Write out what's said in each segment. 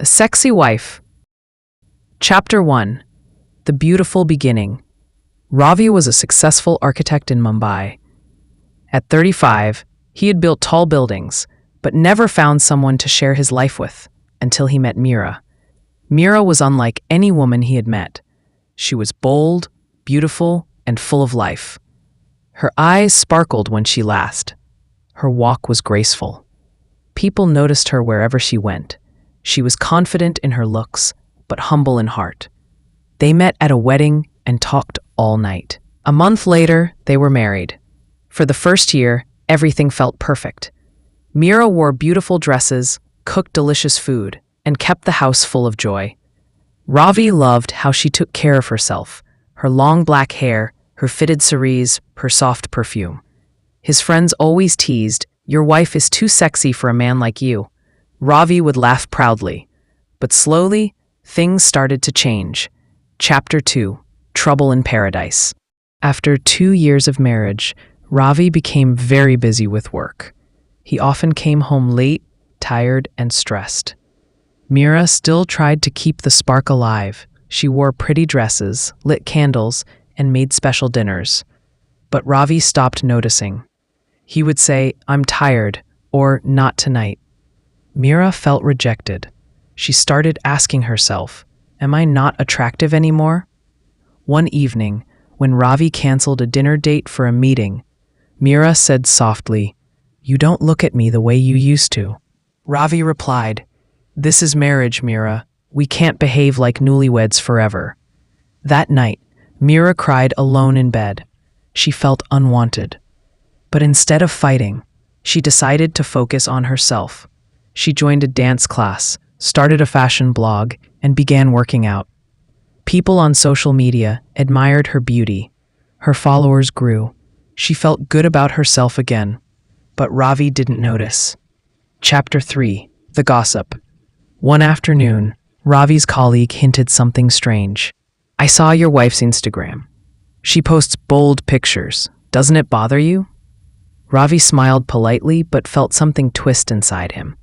The Sexy Wife. Chapter 1. The Beautiful Beginning. Ravi was a successful architect in Mumbai. At 35, he had built tall buildings, but never found someone to share his life with until he met Mira. Mira was unlike any woman he had met. She was bold, beautiful, and full of life. Her eyes sparkled when she laughed. Her walk was graceful. People noticed her wherever she went. She was confident in her looks, but humble in heart. They met at a wedding and talked all night. A month later, they were married. For the first year, everything felt perfect. Mira wore beautiful dresses, cooked delicious food, and kept the house full of joy. Ravi loved how she took care of herself, her long black hair, her fitted saris, her soft perfume. His friends always teased, "Your wife is too sexy for a man like you." Ravi would laugh proudly. But slowly, things started to change. Chapter 2. Trouble in Paradise. After 2 years of marriage, Ravi became very busy with work. He often came home late, tired, and stressed. Mira still tried to keep the spark alive. She wore pretty dresses, lit candles, and made special dinners. But Ravi stopped noticing. He would say, "I'm tired," or "not tonight." Mira felt rejected. She started asking herself, "Am I not attractive anymore?" One evening, when Ravi canceled a dinner date for a meeting, Mira said softly, "You don't look at me the way you used to." Ravi replied, "This is marriage, Mira. We can't behave like newlyweds forever." That night, Mira cried alone in bed. She felt unwanted. But instead of fighting, she decided to focus on herself. She joined a dance class, started a fashion blog, and began working out. People on social media admired her beauty. Her followers grew. She felt good about herself again. But Ravi didn't notice. Chapter 3. The Gossip. One afternoon, Ravi's colleague hinted something strange. "I saw your wife's Instagram. She posts bold pictures. Doesn't it bother you?" Ravi smiled politely but felt something twist inside him.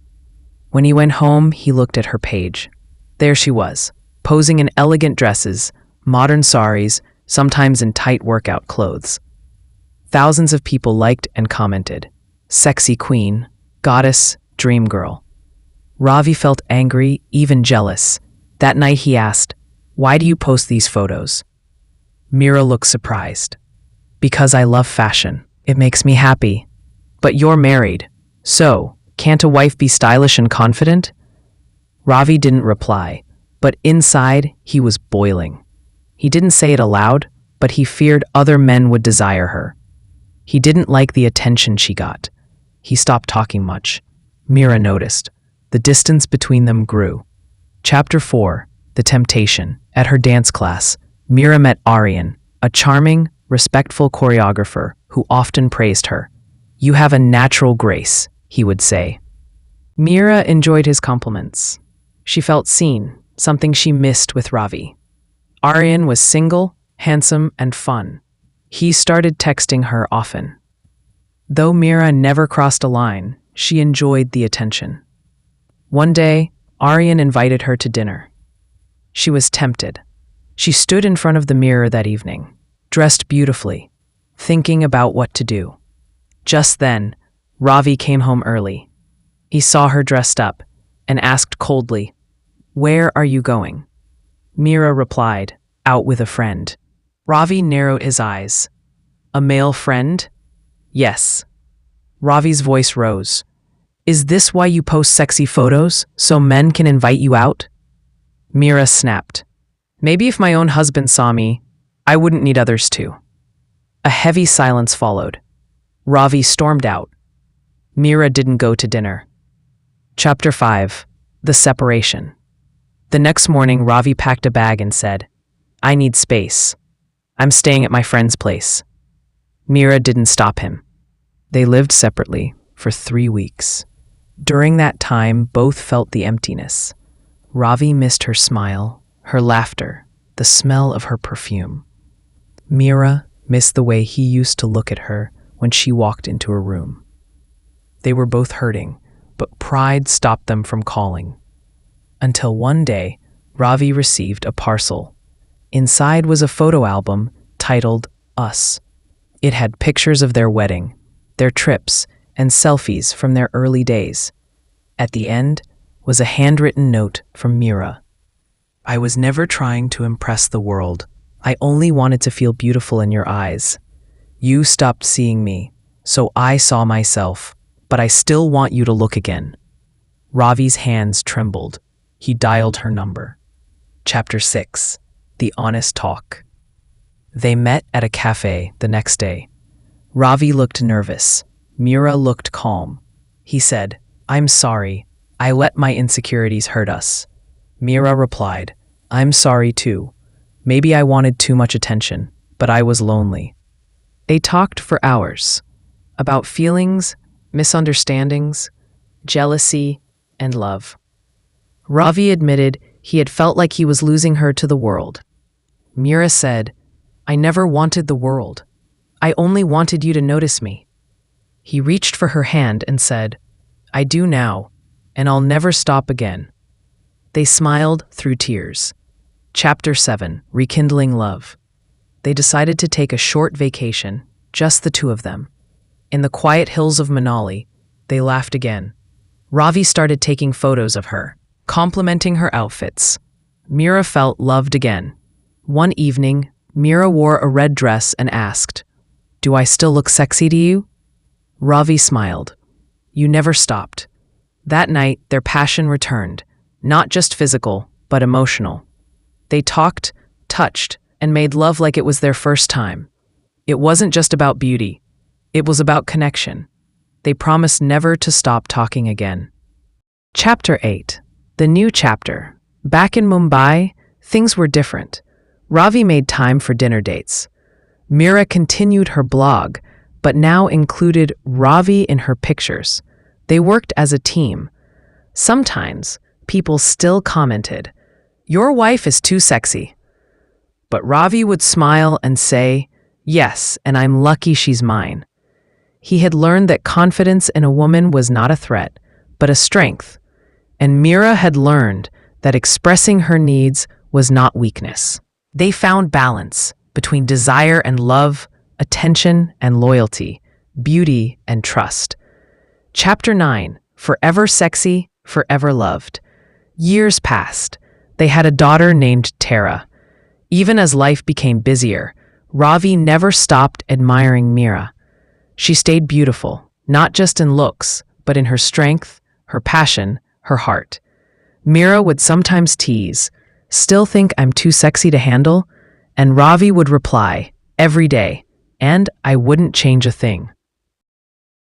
When he went home, he looked at her page. There she was, posing in elegant dresses, modern saris, sometimes in tight workout clothes. Thousands of people liked and commented, "Sexy queen, goddess, dream girl." Ravi felt angry, even jealous. That night he asked, "Why do you post these photos?" Mira looked surprised. "Because I love fashion. It makes me happy." "But you're married. So, can't a wife be stylish and confident?" Ravi didn't reply, but inside he was boiling. He didn't say it aloud, but he feared other men would desire her. He didn't like the attention she got. He stopped talking much. Mira noticed. The distance between them grew. Chapter 4. The Temptation. At her dance class, Mira met Aryan, a charming, respectful choreographer who often praised her. "You have a natural grace," he would say. Mira enjoyed his compliments. She felt seen, something she missed with Ravi. Aryan was single, handsome, and fun. He started texting her often. Though Mira never crossed a line, she enjoyed the attention. One day, Aryan invited her to dinner. She was tempted. She stood in front of the mirror that evening, dressed beautifully, thinking about what to do. Just then, Ravi came home early. He saw her dressed up and asked coldly, "Where are you going?" Mira replied, "Out with a friend." Ravi narrowed his eyes. "A male friend?" "Yes." Ravi's voice rose. "Is this why you post sexy photos, so men can invite you out?" Mira snapped. "Maybe if my own husband saw me, I wouldn't need others too." A heavy silence followed. Ravi stormed out. Mira didn't go to dinner. Chapter 5. The Separation. The next morning, Ravi packed a bag and said, "I need space. I'm staying at my friend's place." Mira didn't stop him. They lived separately for 3 weeks. During that time, both felt the emptiness. Ravi missed her smile, her laughter, the smell of her perfume. Mira missed the way he used to look at her when she walked into a room. They were both hurting, but pride stopped them from calling. Until one day, Ravi received a parcel. Inside was a photo album titled Us. It had pictures of their wedding, their trips, and selfies from their early days. At the end was a handwritten note from Mira. I was never trying to impress the world. I only wanted to feel beautiful in your eyes. You stopped seeing me, so I saw myself, but I still want you to look again. Ravi's hands trembled. He dialed her number. Chapter 6. The Honest Talk. They met at a cafe the next day. Ravi looked nervous. Mira looked calm. He said, I'm sorry. I let my insecurities hurt us. Mira replied, I'm sorry too. Maybe I wanted too much attention, but I was lonely. They talked for hours about feelings, misunderstandings, jealousy, and love. Ravi admitted he had felt like he was losing her to the world. Mira said, I never wanted the world. I only wanted you to notice me. He reached for her hand and said, I do now, and I'll never stop again. They smiled through tears. Chapter 7. Rekindling Love. They decided to take a short vacation, just the two of them. In the quiet hills of Manali, they laughed again. Ravi started taking photos of her, complimenting her outfits. Mira felt loved again. One evening, Mira wore a red dress and asked, Do I still look sexy to you? Ravi smiled. You never stopped. That night, their passion returned, not just physical, but emotional. They talked, touched, and made love like it was their first time. It wasn't just about beauty. It was about connection. They promised never to stop talking again. Chapter 8. The New Chapter. Back in Mumbai, things were different. Ravi made time for dinner dates. Mira continued her blog, but now included Ravi in her pictures. They worked as a team. Sometimes, people still commented, Your wife is too sexy. But Ravi would smile and say, Yes, and I'm lucky she's mine. He had learned that confidence in a woman was not a threat, but a strength. And Mira had learned that expressing her needs was not weakness. They found balance between desire and love, attention and loyalty, beauty and trust. Chapter 9. Forever Sexy, Forever Loved. Years passed. They had a daughter named Tara. Even as life became busier, Ravi never stopped admiring Mira. She stayed beautiful, not just in looks, but in her strength, her passion, her heart. Mira would sometimes tease, Still think I'm too sexy to handle? And Ravi would reply, Every day, and I wouldn't change a thing.